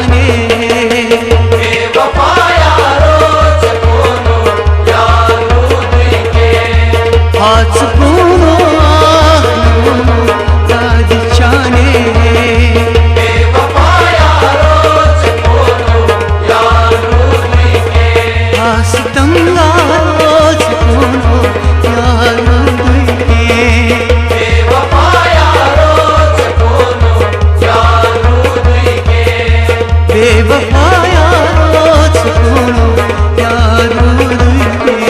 चाने बेवफा यारो चकोनो यारो दुई के हाथ कोनो याद चाने बेवफा यारो चकोनो यारो दुई के हासितंगा चकोनो यारो दुई के बेवफा यारो चकोनो यारो दुई के बेवफा यारो चकोनो यारो दुई के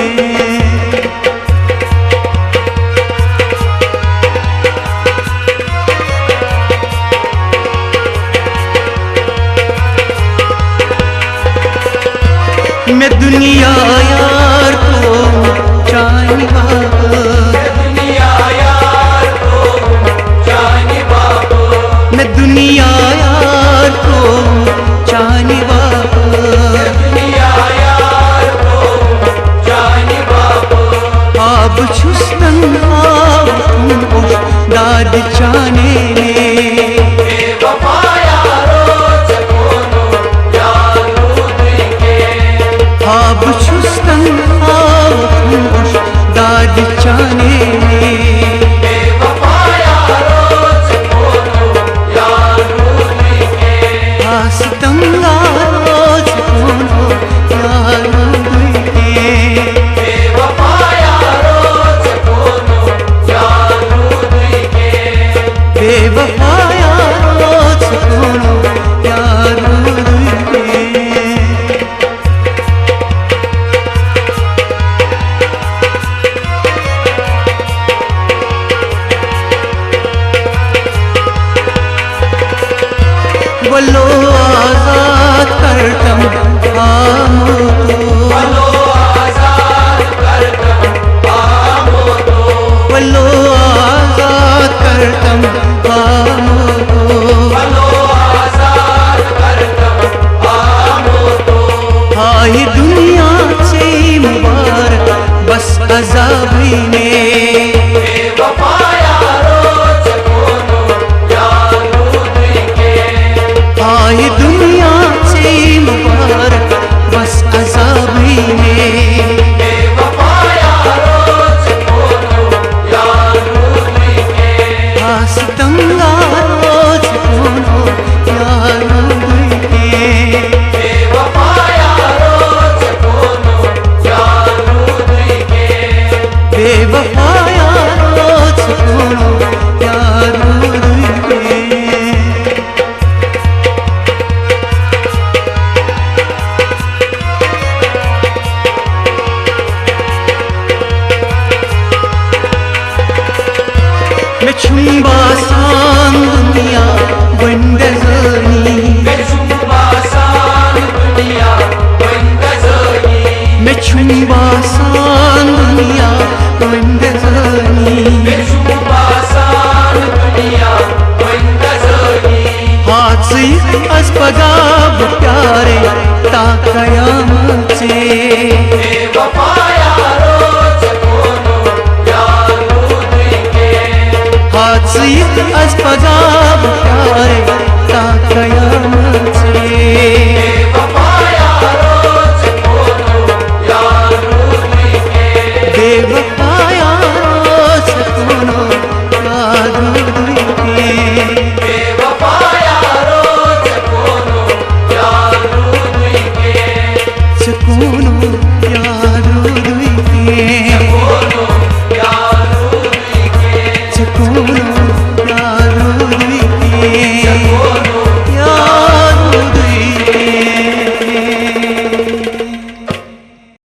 मैं दुनिया यार को जाने दुनिया यार को जाने बाबो मैं दुनिया यार को जाने दुनिया यार को जाने बाबो अब छुस्तन दाद जाने बेवफा यारो चकोनो यारो दुई के अब छुस्तन दाद जाने बेवफा यारो चकोनो यारो दुई के हासितंगा चकोनो यारो दुई के बेवफा यारो चकोनो यारो दुई के बेवफा यारो चकोनो यारो दुई के वल्लो आजाद करतम आमो बलो आजाद करतम आमो तो वल्लो आजाद करतम आमो बलो आजाद करतम आमो तो हाय दुनिया से मुबारक बस अज़ाबी ने बेवफा यारो चकोनो यारो दुई के हाय दुनिया से मुबारक बस अज़ाबी ने बेवफा यारो चकोनो यारो दुई के हासितंगा चकोनो यारो दुई के बेवफा यारो चकोनो यारो दुई के बेवफा यारो चकोनो यारो दुई के मैं छुंबा सान दुनिया बंदजनी बेचुंबासान दुनिया बंदजनी मैं छुंबा सान दुनिया बंदजनी बेचुंबासान दुनिया बंदजनी हाथ से अस्पगाब प्यारे ता कयामत से बेवफा यारो चकोनो यारो दुई के हाथ से अस्पगाब प्यारे ता कयामत से बेवफा यारो चकोनो यारो दुई के बेवफा यारो चकोनो यारो दुई के बेवफा यारो चकोनो यारो दुई के चकोनो यारो दुई के चकोनो यारो दुई के चकोनो